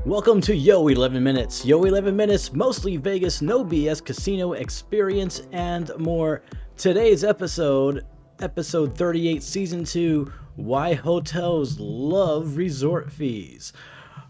Welcome to Yo-11 Minutes. Yo-11 Minutes, mostly Vegas, no BS casino experience and more. Today's episode 38, Season 2, Why Hotels Love Resort Fees.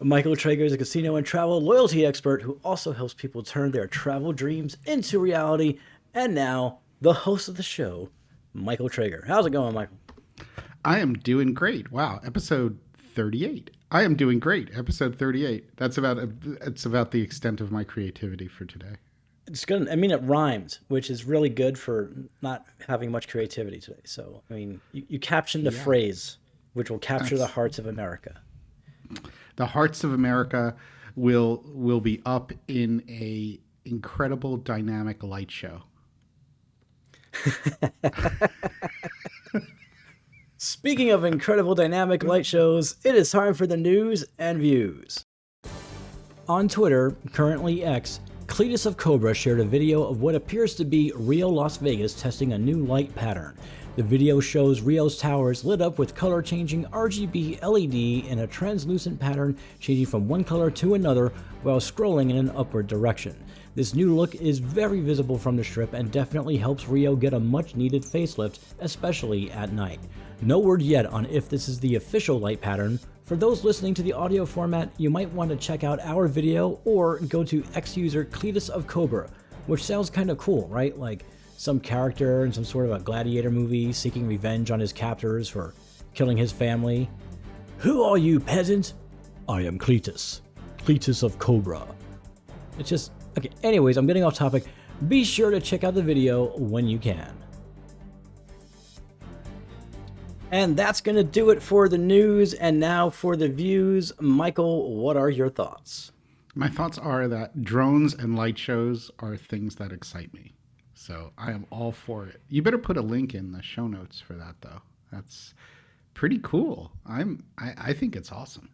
Michael Traeger is a casino and travel loyalty expert who also helps people turn their travel dreams into reality. And now, the host of the show, Michael Traeger. How's it going, Michael? I am doing great. Wow, episode 38. I am doing great. Episode 38. It's about the extent of my creativity for today. It's good. I mean, it rhymes, which is really good for not having much creativity today. So, I mean, you captioned a phrase which will capture the hearts of America. The hearts of America will be up in a incredible dynamic light show. Speaking of incredible dynamic light shows, it is time for the news and views. On Twitter, currently X, Cletus of Cobra shared a video of what appears to be Rio Las Vegas testing a new light pattern. The video shows Rio's towers lit up with color-changing RGB LED in a translucent pattern, changing from one color to another while scrolling in an upward direction. This new look is very visible from the strip and definitely helps Rio get a much-needed facelift, especially at night. No word yet on if this is the official light pattern. For those listening to the audio format, you might want to check out our video or go to X-user Cletus of Cobra, which sounds kind of cool, right? Like some character in some sort of a gladiator movie seeking revenge on his captors for killing his family. Who are you, peasant? I am Cletus. Cletus of Cobra. It's just... Okay, anyways, I'm getting off topic. Be sure to check out the video when you can. And that's going to do it for the news. And now for the views. Michael, what are your thoughts? My thoughts are that drones and light shows are things that excite me. So I am all for it. You better put a link in the show notes for that, though. That's pretty cool. I think it's awesome.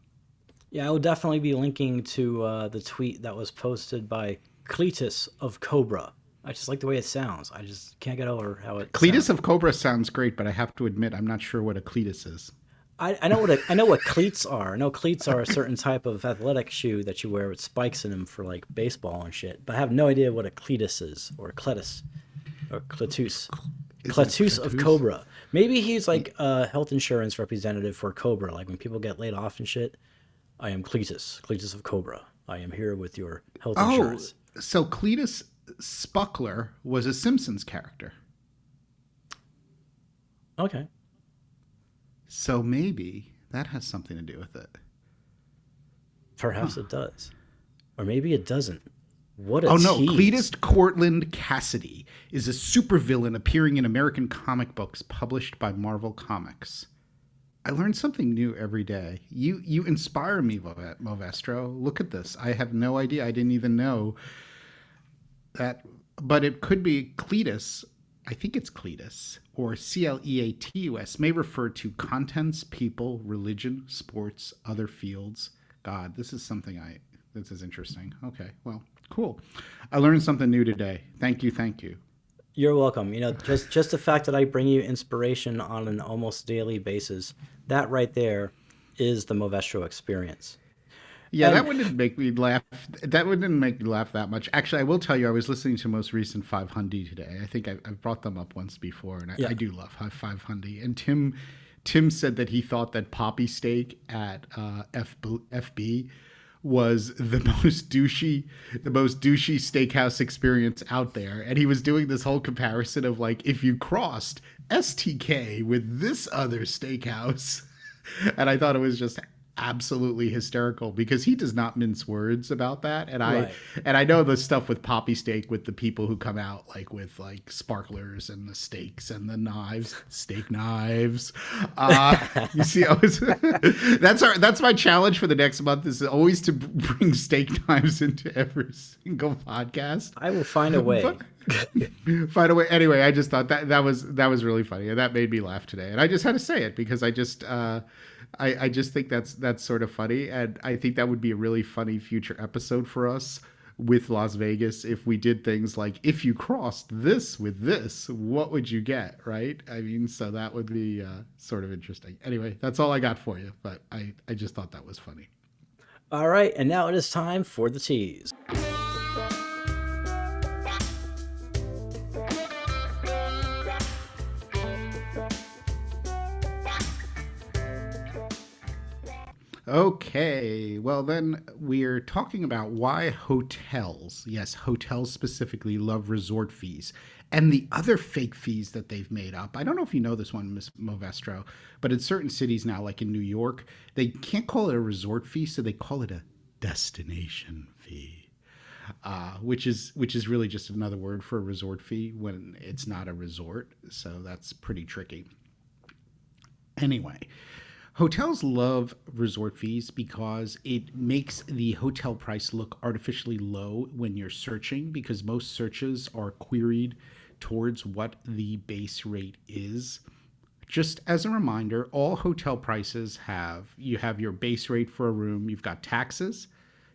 Yeah, I will definitely be linking to the tweet that was posted by Cletus of Cobra. I just like the way it sounds. I just can't get over how it Cletus sounds. of Cobra sounds great, but I have to admit I'm not sure what a cletus is. I know what cleats are. I know cleats are a certain type of athletic shoe that you wear with spikes in them for like baseball and shit. But I have no idea what a cletus is or cletus or cletus. Cletus of Cobra. Maybe he's like a health insurance representative for Cobra. Like when people get laid off and shit. I am Cletus of Cobra. I am here with your health insurance. So Cletus Spuckler was a Simpsons character. Okay. So maybe that has something to do with it. Perhaps it does. Or maybe it doesn't. What a tease. Cletus Cortland Cassidy is a supervillain appearing in American comic books published by Marvel Comics. I learn something new every day. You inspire me, Movestro. Look at this. I have no idea. I didn't even know that. But it could be Cletus. I think it's Cletus. Or Cleatus may refer to contents, people, religion, sports, other fields. God, this is interesting. Okay, well, cool. I learned something new today. Thank you. You're welcome. You know, just the fact that I bring you inspiration on an almost daily basis, that right there is the Movestro experience. Yeah, that one didn't make me laugh. That one didn't make me laugh that much. Actually, I will tell you, I was listening to most recent 500 today. I think I've brought them up once before, and I do love 500. And Tim said that he thought that Poppy Steak at FB was the most douchey steakhouse experience out there. And he was doing this whole comparison of like, if you crossed STK with this other steakhouse. And I thought it was just absolutely hysterical because he does not mince words about that. And I know the stuff with Poppy Steak with the people who come out like with like sparklers and the steaks and the knives, steak knives. You see, that's my challenge for the next month is always to bring steak knives into every single podcast. I will find a way. Find a way. Anyway, I just thought that was really funny and that made me laugh today. And I just had to say it because I just think that's sort of funny, and I think that would be a really funny future episode for us with Las Vegas if we did things like, if you crossed this with this, what would you get, right? I mean, so that would be sort of interesting. Anyway, that's all I got for you, but I just thought that was funny. All right, and now it is time for the tease. Okay, well, then we're talking about why hotels, yes, hotels specifically, love resort fees and the other fake fees that they've made up. I don't know if you know this one, Miss Movestro, but in certain cities now, like in New York, they can't call it a resort fee, so they call it a destination fee. Which is really just another word for a resort fee when it's not a resort. So that's pretty tricky. Anyway, hotels love resort fees because it makes the hotel price look artificially low when you're searching, because most searches are queried towards what the base rate is. Just as a reminder, all hotel prices you have your base rate for a room, you've got taxes,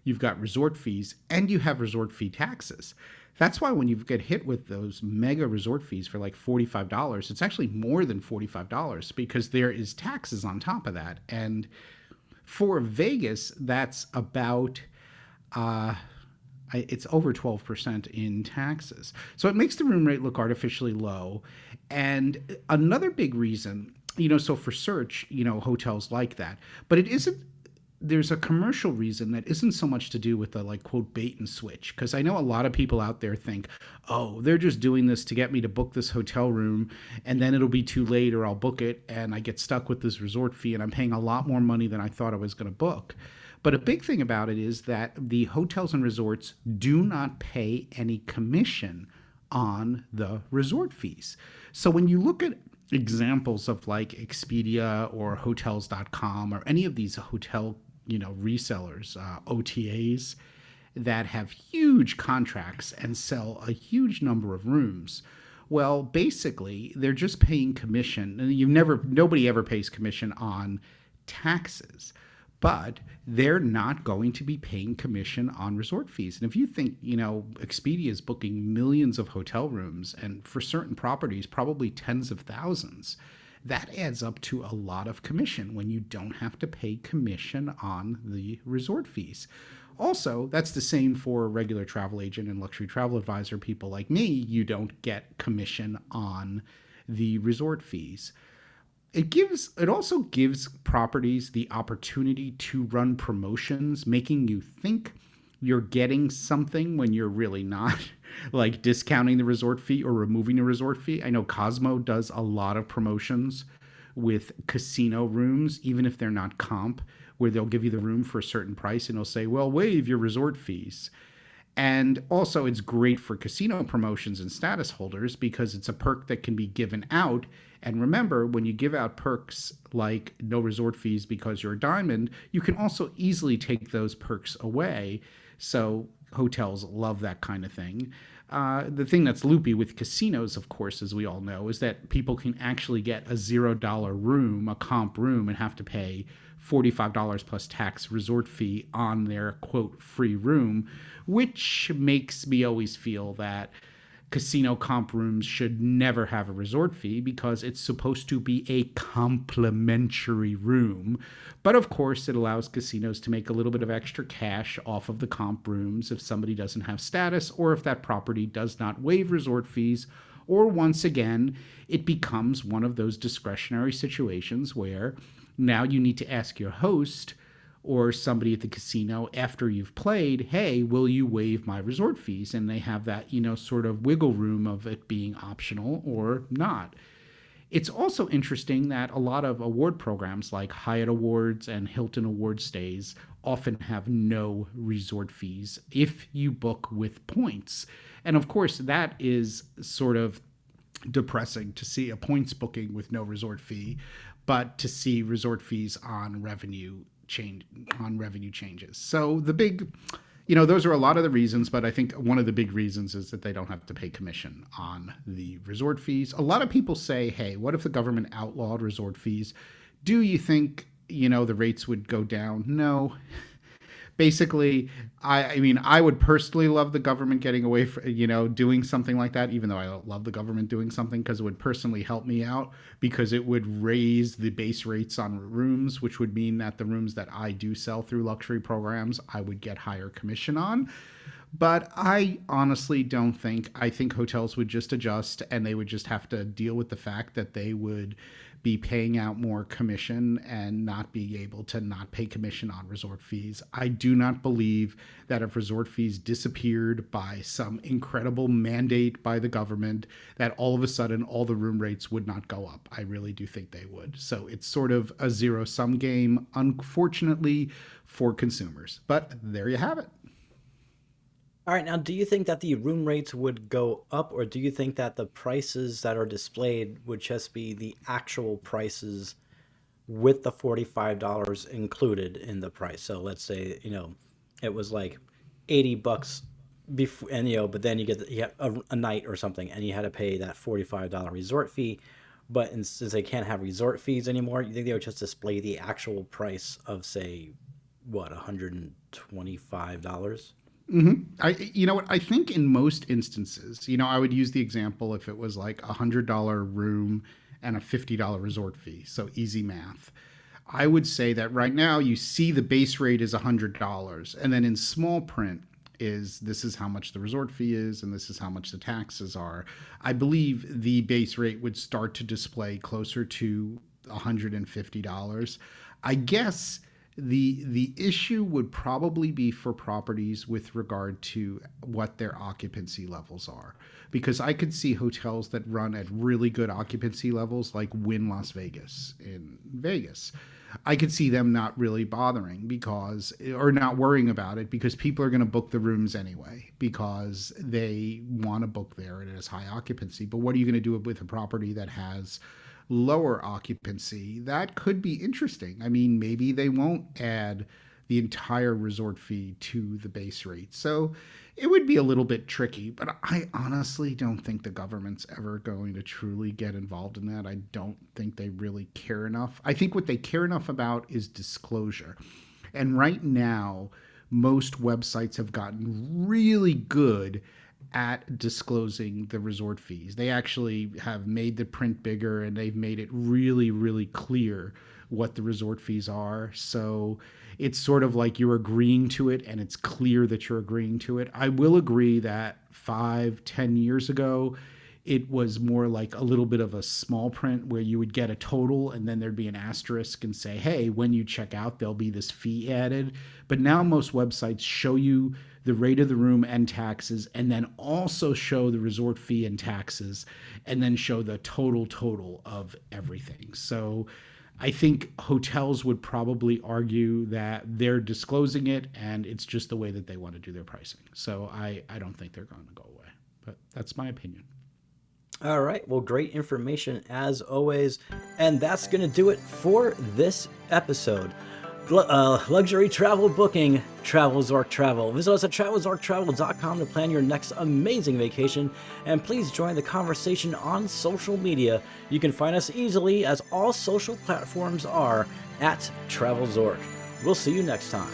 you've got resort fees, and you have resort fee taxes. That's why when you get hit with those mega resort fees for like $45, it's actually more than $45 because there is taxes on top of that. And for Vegas, that's about it's over 12% in taxes. So it makes the room rate look artificially low. And another big reason, so for search, hotels like that, but it isn't. There's a commercial reason that isn't so much to do with the like quote bait and switch, because I know a lot of people out there think, oh, they're just doing this to get me to book this hotel room and then it'll be too late or I'll book it and I get stuck with this resort fee and I'm paying a lot more money than I thought I was going to book. But a big thing about it is that the hotels and resorts do not pay any commission on the resort fees. So when you look at examples of like Expedia or hotels.com or any of these hotel resellers, OTAs that have huge contracts and sell a huge number of rooms. Well, basically, they're just paying commission. And nobody ever pays commission on taxes, but they're not going to be paying commission on resort fees. And if you think, Expedia is booking millions of hotel rooms and for certain properties, probably tens of thousands, that adds up to a lot of commission when you don't have to pay commission on the resort fees. Also, that's the same for a regular travel agent and luxury travel advisor, people like me. You don't get commission on the resort fees. It also gives properties the opportunity to run promotions, making you think you're getting something when you're really not, like discounting the resort fee or removing the resort fee. I know Cosmo does a lot of promotions with casino rooms, even if they're not comp, where they'll give you the room for a certain price and they'll say, well, waive your resort fees. And also it's great for casino promotions and status holders because it's a perk that can be given out. And remember, when you give out perks like no resort fees because you're a diamond, you can also easily take those perks away. So hotels love that kind of thing. The thing that's loopy with casinos, of course, as we all know, is that people can actually get a $0 room, a comp room, and have to pay $45 plus tax resort fee on their, quote, free room, which makes me always feel that casino comp rooms should never have a resort fee because it's supposed to be a complimentary room. But of course, it allows casinos to make a little bit of extra cash off of the comp rooms if somebody doesn't have status or if that property does not waive resort fees. Or once again, it becomes one of those discretionary situations where now you need to ask your host or somebody at the casino after you've played, hey, will you waive my resort fees? And they have that, sort of wiggle room of it being optional or not. It's also interesting that a lot of award programs like Hyatt Awards and Hilton Award stays often have no resort fees if you book with points. And of course, that is sort of depressing to see a points booking with no resort fee, but to see resort fees on revenue changes. So the big, those are a lot of the reasons, but I think one of the big reasons is that they don't have to pay commission on the resort fees. A lot of people say, hey, what if the government outlawed resort fees? Do you think, the rates would go down? No, basically, I mean, I would personally love the government getting away from, doing something like that, even though I don't love the government doing something, because it would personally help me out, because it would raise the base rates on rooms, which would mean that the rooms that I do sell through luxury programs, I would get higher commission on. But I honestly don't think, I think hotels would just adjust, and they would just have to deal with the fact that they would be paying out more commission and not be able to not pay commission on resort fees. I do not believe that if resort fees disappeared by some incredible mandate by the government, that all of a sudden all the room rates would not go up. I really do think they would. So it's sort of a zero-sum game, unfortunately, for consumers. But there you have it. All right, now, do you think that the room rates would go up, or do you think that the prices that are displayed would just be the actual prices with the $45 included in the price? So let's say, it was like $80 before, and but then you get a night or something, and you had to pay that $45 resort fee. But since they can't have resort fees anymore, you think they would just display the actual price of, say, what, $125? You know what? I think in most instances, I would use the example if it was like $100 room and a $50 resort fee. So easy math. I would say that right now you see the base rate is $100, and then in small print this is how much the resort fee is, and this is how much the taxes are. I believe the base rate would start to display closer to $150. I guess the issue would probably be for properties with regard to what their occupancy levels are, because I could see hotels that run at really good occupancy levels, like Wynn Las Vegas in Vegas. I could see them not really bothering or not worrying about it, because people are going to book the rooms anyway because they want to book there and it has high occupancy. But what are you going to do with a property that has lower occupancy? That could be interesting. I mean, maybe they won't add the entire resort fee to the base rate. So it would be a little bit tricky, but I honestly don't think the government's ever going to truly get involved in that. I don't think they really care enough. I think what they care enough about is disclosure. And right now, most websites have gotten really good at disclosing the resort fees. They actually have made the print bigger, and they've made it really, really clear what the resort fees are. So it's sort of like you're agreeing to it, and it's clear that you're agreeing to it. I will agree that 5-10 years ago, it was more like a little bit of a small print where you would get a total and then there'd be an asterisk and say, hey, when you check out, there'll be this fee added. But now most websites show you the rate of the room and taxes, and then also show the resort fee and taxes, and then show the total of everything. So I think hotels would probably argue that they're disclosing it, and it's just the way that they want to do their pricing. So I don't think they're going to go away, but that's my opinion. All right. Well, great information as always. And that's going to do it for this episode. Luxury travel booking, TravelZork Travel. Visit us at TravelZorkTravel.com to plan your next amazing vacation. And please join the conversation on social media. You can find us easily, as all social platforms are, at TravelZork. We'll see you next time.